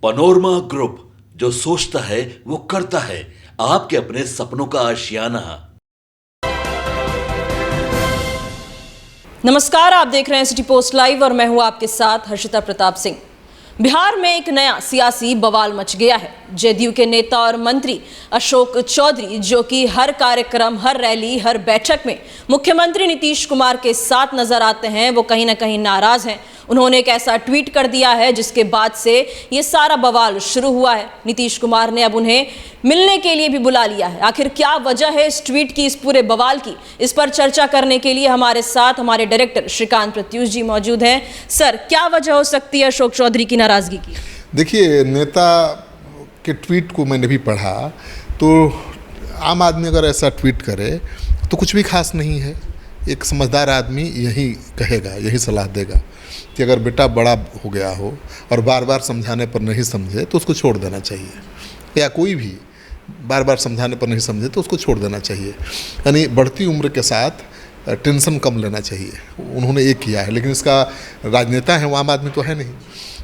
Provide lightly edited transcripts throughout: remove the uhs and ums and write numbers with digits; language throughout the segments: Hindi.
पनोरमा ग्रुप, जो सोचता है वो करता है। आपके अपने सपनों का आशियाना। नमस्कार, आप देख रहे हैं सिटी पोस्ट लाइव और मैं हूं आपके साथ हर्षिता प्रताप सिंह। बिहार में एक नया सियासी बवाल मच गया है। जेडीयू के नेता और मंत्री अशोक चौधरी, जो कि हर कार्यक्रम, हर रैली, हर बैठक में मुख्यमंत्री नीतीश कुमार के साथ नजर आते हैं, वो कहीं ना कहीं नाराज हैं। उन्होंने एक ऐसा ट्वीट कर दिया है जिसके बाद से ये सारा बवाल शुरू हुआ है। नीतीश कुमार ने अब उन्हें मिलने के लिए भी बुला लिया है। आखिर क्या वजह है इस ट्वीट की, इस पूरे बवाल की? इस पर चर्चा करने के लिए हमारे साथ हमारे डायरेक्टर श्रीकांत प्रत्युष जी मौजूद हैं। सर, क्या वजह हो सकती है अशोक चौधरी की नाराजगी की? देखिए, नेता के ट्वीट को मैंने भी पढ़ा, तो आम आदमी अगर ऐसा ट्वीट करे तो कुछ भी खास नहीं है। एक समझदार आदमी यही कहेगा, यही सलाह देगा कि अगर बेटा बड़ा हो गया हो और बार बार समझाने पर नहीं समझे तो उसको छोड़ देना चाहिए, या कोई भी बार बार समझाने पर नहीं समझे तो उसको छोड़ देना चाहिए। यानी बढ़ती उम्र के साथ टेंशन कम लेना चाहिए। उन्होंने ये किया है, लेकिन इसका राजनेता है, वो आम आदमी तो है नहीं।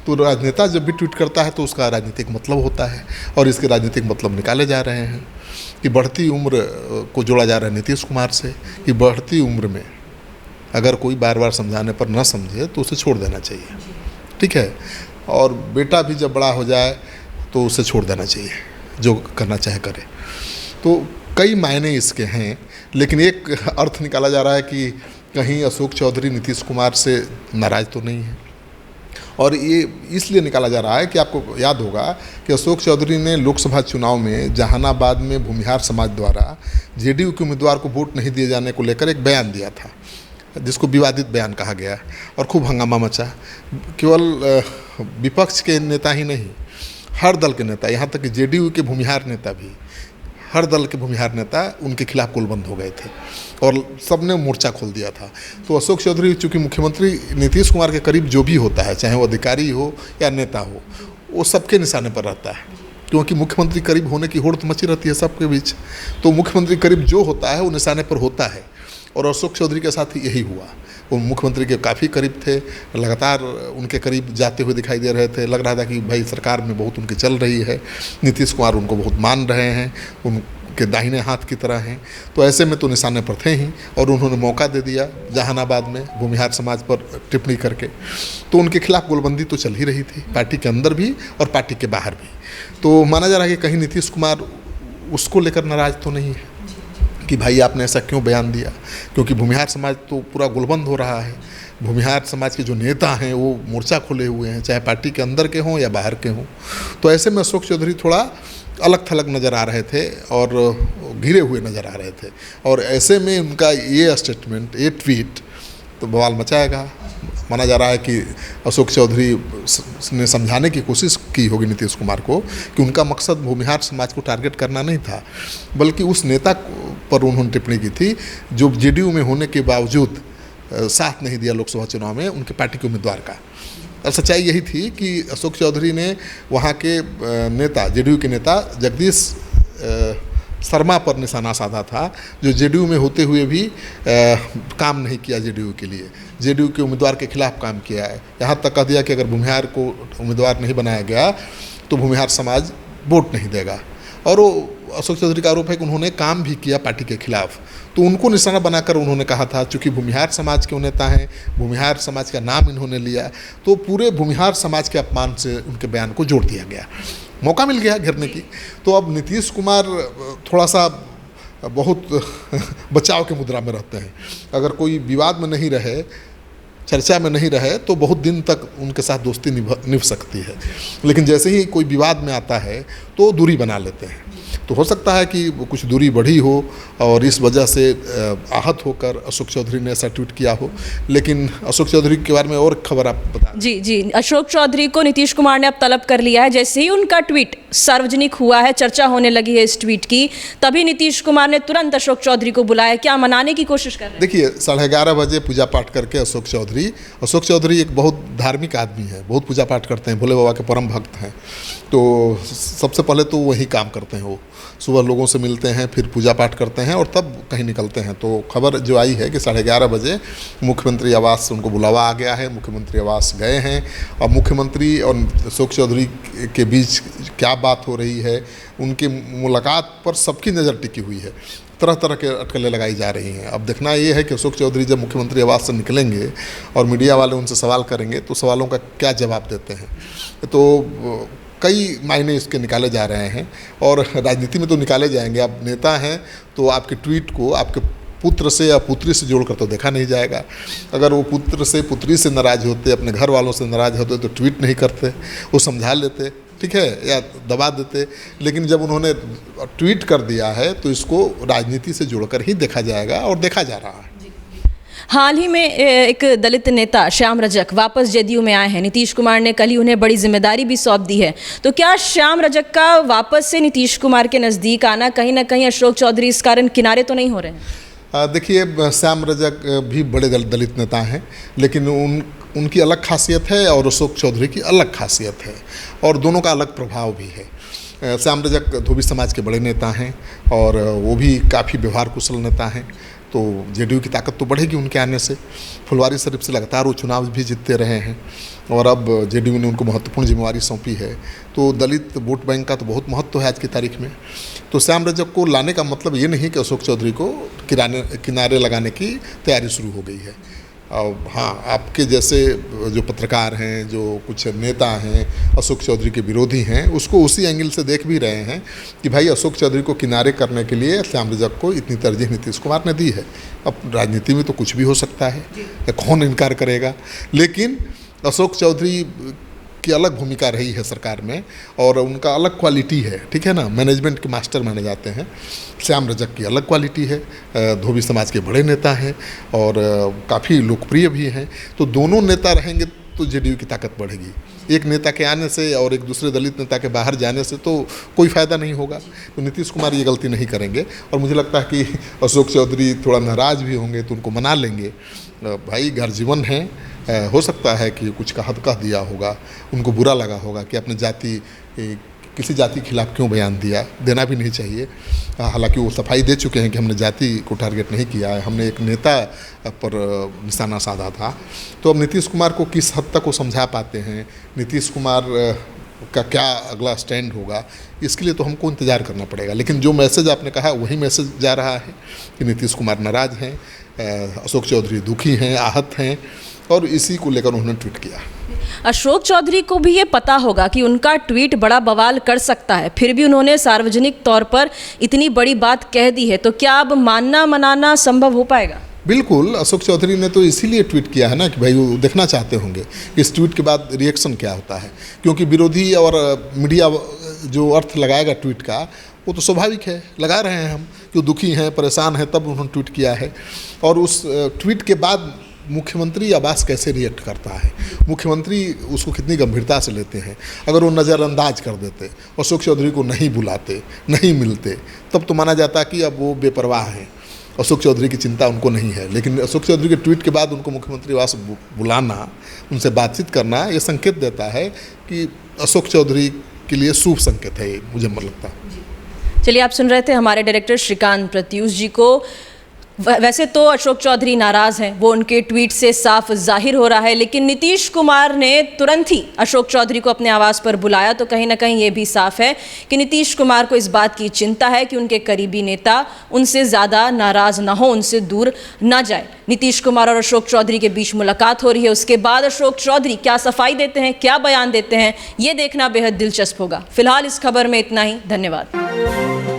तो राजनेता जब भी ट्वीट करता है तो उसका राजनीतिक मतलब होता है, और इसके राजनीतिक मतलब निकाले जा रहे हैं कि बढ़ती उम्र को जोड़ा जा रहा है नीतीश कुमार से, कि बढ़ती उम्र में अगर कोई बार बार समझाने पर न समझे तो उसे छोड़ देना चाहिए। ठीक है, और बेटा भी जब बड़ा हो जाए तो उसे छोड़ देना चाहिए, जो करना चाहे करे। तो कई मायने इसके हैं, लेकिन एक अर्थ निकाला जा रहा है कि कहीं अशोक चौधरी नीतीश कुमार से नाराज़ तो नहीं है। और ये इसलिए निकाला जा रहा है कि आपको याद होगा कि अशोक चौधरी ने लोकसभा चुनाव में जहानाबाद में भूमिहार समाज द्वारा जेडीयू के उम्मीदवार को वोट नहीं दिए जाने को लेकर एक बयान दिया था, जिसको विवादित बयान कहा गया, और खूब हंगामा मचा। केवल विपक्ष के नेता ही नहीं, हर दल के नेता, यहाँ तक कि जेडीयू के भूमिहार नेता भी, हर दल के भूमिहार नेता उनके खिलाफ गोलबंद हो गए थे और सबने मोर्चा खोल दिया था। तो अशोक चौधरी चूँकि मुख्यमंत्री नीतीश कुमार के करीब जो भी होता है, चाहे वो अधिकारी हो या नेता हो, वो सबके निशाने पर रहता है, क्योंकि मुख्यमंत्री करीब होने की होड़ तो मची रहती है सबके बीच। तो मुख्यमंत्री करीब जो होता है वो निशाने पर होता है, और अशोक चौधरी के साथ यही हुआ। वो मुख्यमंत्री के काफ़ी करीब थे, लगातार उनके करीब जाते हुए दिखाई दे रहे थे। लग रहा था कि भाई सरकार में बहुत उनकी चल रही है, नीतीश कुमार उनको बहुत मान रहे हैं, उनके दाहिने हाथ की तरह हैं। तो ऐसे में तो निशाने पर थे ही, और उन्होंने मौका दे दिया जहानाबाद में भूमिहार समाज पर टिप्पणी करके। तो उनके खिलाफ गोलबंदी तो चल ही रही थी, पार्टी के अंदर भी और पार्टी के बाहर भी। तो माना जा रहा है कि कहीं नीतीश कुमार उसको लेकर नाराज़ तो नहीं है कि भाई आपने ऐसा क्यों बयान दिया, क्योंकि भूमिहार समाज तो पूरा गुलबंद हो रहा है। भूमिहार समाज के जो नेता हैं वो मोर्चा खोले हुए हैं, चाहे पार्टी के अंदर के हों या बाहर के हों। तो ऐसे में अशोक चौधरी थोड़ा अलग थलग नज़र आ रहे थे और घिरे हुए नज़र आ रहे थे, और ऐसे में उनका ये स्टेटमेंट, ये ट्वीट तो बवाल मचाएगा। माना जा रहा है कि अशोक चौधरी ने समझाने की कोशिश की होगी नीतीश कुमार को कि उनका मकसद भूमिहार समाज को टारगेट करना नहीं था, बल्कि उस नेता पर उन्होंने टिप्पणी की थी जो जेडीयू में होने के बावजूद साथ नहीं दिया लोकसभा चुनाव में उनके पार्टी के उम्मीदवार का। और सच्चाई यही थी कि अशोक चौधरी ने वहाँ के नेता, जेडीयू के नेता जगदीश शर्मा पर निशाना साधा था, जो जेडीयू में होते हुए भी काम नहीं किया जेडीयू के लिए, जेडीयू के उम्मीदवार के खिलाफ काम किया है। यहाँ तक कह दिया कि अगर भूमिहार को उम्मीदवार नहीं बनाया गया तो भूमिहार समाज वोट नहीं देगा। और वो अशोक चौधरी का आरोप है कि उन्होंने काम भी किया पार्टी के खिलाफ। तो उनको निशाना बनाकर उन्होंने कहा था, चूँकि भूमिहार समाज के नेता हैं, भूमिहार समाज का नाम इन्होंने लिया, तो पूरे भूमिहार समाज के अपमान से उनके बयान को जोड़ दिया गया, मौका मिल गया घेरने की। तो अब नीतीश कुमार थोड़ा सा बहुत बचाव के मुद्रा में रहते हैं। अगर कोई विवाद में नहीं रहे, चर्चा में नहीं रहे, तो बहुत दिन तक उनके साथ दोस्ती निभ सकती है, लेकिन जैसे ही कोई विवाद में आता है तो दूरी बना लेते हैं। तो हो सकता है कि कुछ दूरी बढ़ी हो और इस वजह से आहत होकर अशोक चौधरी ने ऐसा ट्वीट किया हो। लेकिन अशोक चौधरी के बारे में और खबर आप बता। जी, अशोक चौधरी को नीतीश कुमार ने अब तलब कर लिया है। जैसे ही उनका ट्वीट सार्वजनिक हुआ है, चर्चा होने लगी है इस ट्वीट की, तभी नीतीश कुमार ने तुरंत अशोक चौधरी को बुलाया। क्या मनाने की कोशिश कर रहे हैं? देखिए, 11:30 बजे पूजा पाठ करके अशोक चौधरी अशोक चौधरी एक बहुत धार्मिक आदमी है, बहुत पूजा पाठ करते हैं, भोले बाबा के परम भक्त हैं। तो सबसे पहले तो वही काम करते हैं, वो सुबह लोगों से मिलते हैं, फिर पूजा पाठ करते हैं और तब कहीं निकलते हैं। तो खबर जो आई है कि 11:30 बजे मुख्यमंत्री आवास से उनको बुलावा आ गया है, मुख्यमंत्री आवास गए हैं। अब मुख्यमंत्री और अशोक चौधरी के बीच क्या बात हो रही है, उनकी मुलाकात पर सबकी नज़र टिकी हुई है, तरह तरह के अटकलें लगाई जा रही हैं। अब देखना ये है कि अशोक चौधरी जब मुख्यमंत्री आवास से निकलेंगे और मीडिया वाले उनसे सवाल करेंगे तो सवालों का क्या जवाब देते हैं। तो कई मायने इसके निकाले जा रहे हैं और राजनीति में तो निकाले जाएंगे। आप नेता हैं तो आपके ट्वीट को आपके पुत्र से या पुत्री से जोड़कर तो देखा नहीं जाएगा। अगर वो पुत्र से पुत्री से नाराज़ होते, अपने घर वालों से नाराज़ होते तो ट्वीट नहीं करते, वो समझा लेते, ठीक है, या दबा देते। लेकिन जब उन्होंने ट्वीट कर दिया है तो इसको राजनीति से जोड़कर ही देखा जाएगा और देखा जा रहा है। हाल ही में एक दलित नेता श्याम रजक वापस जेडीयू में आए हैं। नीतीश कुमार ने कल ही उन्हें बड़ी जिम्मेदारी भी सौंप दी है। तो क्या श्याम रजक का वापस से नीतीश कुमार के नज़दीक आना कहीं ना कहीं अशोक चौधरी इस कारण किनारे तो नहीं हो रहे हैं? देखिए, श्याम रजक भी बड़े दलित नेता हैं, लेकिन उनकी अलग खासियत है और अशोक चौधरी की अलग खासियत है और दोनों का अलग प्रभाव भी है। श्याम रजक धोबी समाज के बड़े नेता हैं और वो भी काफ़ी व्यवहार कुशल नेता हैं, तो जेडीयू की ताकत तो बढ़ेगी उनके आने से। फुलवारी शरीफ से लगातार वो चुनाव भी जीतते रहे हैं और अब जेडीयू ने उनको महत्वपूर्ण जिम्मेवारी सौंपी है। तो दलित वोट बैंक का तो बहुत महत्व है आज की तारीख में। तो श्याम रजक को लाने का मतलब ये नहीं कि अशोक चौधरी को किनारे लगाने की तैयारी शुरू हो गई है। हाँ, आपके जैसे जो पत्रकार हैं, जो कुछ नेता हैं अशोक चौधरी के विरोधी हैं, उसको उसी एंगल से देख भी रहे हैं कि भाई अशोक चौधरी को किनारे करने के लिए श्याम रजक को इतनी तरजीह नीतीश कुमार ने दी है। अब राजनीति में तो कुछ भी हो सकता है, कौन इनकार करेगा। लेकिन अशोक चौधरी की अलग भूमिका रही है सरकार में और उनका अलग क्वालिटी है, ठीक है ना, मैनेजमेंट के मास्टर माने जाते हैं। श्याम रजक की अलग क्वालिटी है, धोबी समाज के बड़े नेता हैं और काफ़ी लोकप्रिय भी हैं। तो दोनों नेता रहेंगे तो जेडीयू की ताकत बढ़ेगी। एक नेता के आने से और एक दूसरे दलित नेता के बाहर जाने से तो कोई फ़ायदा नहीं होगा। तो नीतीश कुमार ये गलती नहीं करेंगे और मुझे लगता है कि अशोक चौधरी थोड़ा नाराज़ भी होंगे तो उनको मना लेंगे। भाई घर जीवन है, हो सकता है कि कुछ कह दिया होगा, उनको बुरा लगा होगा कि अपने किसी जाति के खिलाफ क्यों बयान दिया, देना भी नहीं चाहिए। हालांकि वो सफाई दे चुके हैं कि हमने जाति को टारगेट नहीं किया है, हमने एक नेता पर निशाना साधा था। तो अब नीतीश कुमार को किस हद तक वो समझा पाते हैं, नीतीश कुमार का क्या अगला स्टैंड होगा, इसके लिए तो हमको इंतज़ार करना पड़ेगा। लेकिन जो मैसेज आपने कहा वही मैसेज जा रहा है कि नीतीश कुमार नाराज़ हैं, अशोक चौधरी दुखी हैं, आहत हैं और इसी को लेकर उन्होंने ट्वीट किया। अशोक चौधरी को भी ये पता होगा कि उनका ट्वीट बड़ा बवाल कर सकता है, फिर भी उन्होंने सार्वजनिक तौर पर इतनी बड़ी बात कह दी है। तो क्या अब मानना मनाना संभव हो पाएगा? बिल्कुल, अशोक चौधरी ने तो इसीलिए ट्वीट किया है ना कि भाई वो देखना चाहते होंगे इस ट्वीट के बाद रिएक्शन क्या होता है, क्योंकि विरोधी और मीडिया जो अर्थ लगाएगा ट्वीट का वो तो स्वाभाविक है, लगा रहे हैं हम, जो दुखी हैं, परेशान हैं, तब उन्होंने ट्वीट किया है। और उस ट्वीट के बाद मुख्यमंत्री आवास कैसे रिएक्ट करता है, मुख्यमंत्री उसको कितनी गंभीरता से लेते हैं। अगर वो नज़रअंदाज कर देते, अशोक चौधरी को नहीं बुलाते, नहीं मिलते, तब तो माना जाता कि अब वो बेपरवाह हैं, अशोक चौधरी की चिंता उनको नहीं है। लेकिन अशोक चौधरी के ट्वीट के बाद उनको मुख्यमंत्री आवास बुलाना, उनसे बातचीत करना, ये संकेत देता है कि अशोक चौधरी के लिए शुभ संकेत है, ये मुझे लगता है। चलिए, आप सुन रहे थे हमारे डायरेक्टर श्रीकांत प्रत्यूष जी को। वैसे तो अशोक चौधरी नाराज़ हैं, वो उनके ट्वीट से साफ जाहिर हो रहा है, लेकिन नीतीश कुमार ने तुरंत ही अशोक चौधरी को अपने आवास पर बुलाया, तो कहीं ना कहीं ये भी साफ है कि नीतीश कुमार को इस बात की चिंता है कि उनके करीबी नेता उनसे ज़्यादा नाराज़ ना हो, उनसे दूर ना जाए। नीतीश कुमार और अशोक चौधरी के बीच मुलाकात हो रही है, उसके बाद अशोक चौधरी क्या सफाई देते हैं, क्या बयान देते हैं, ये देखना बेहद दिलचस्प होगा। फिलहाल इस खबर में इतना ही। धन्यवाद।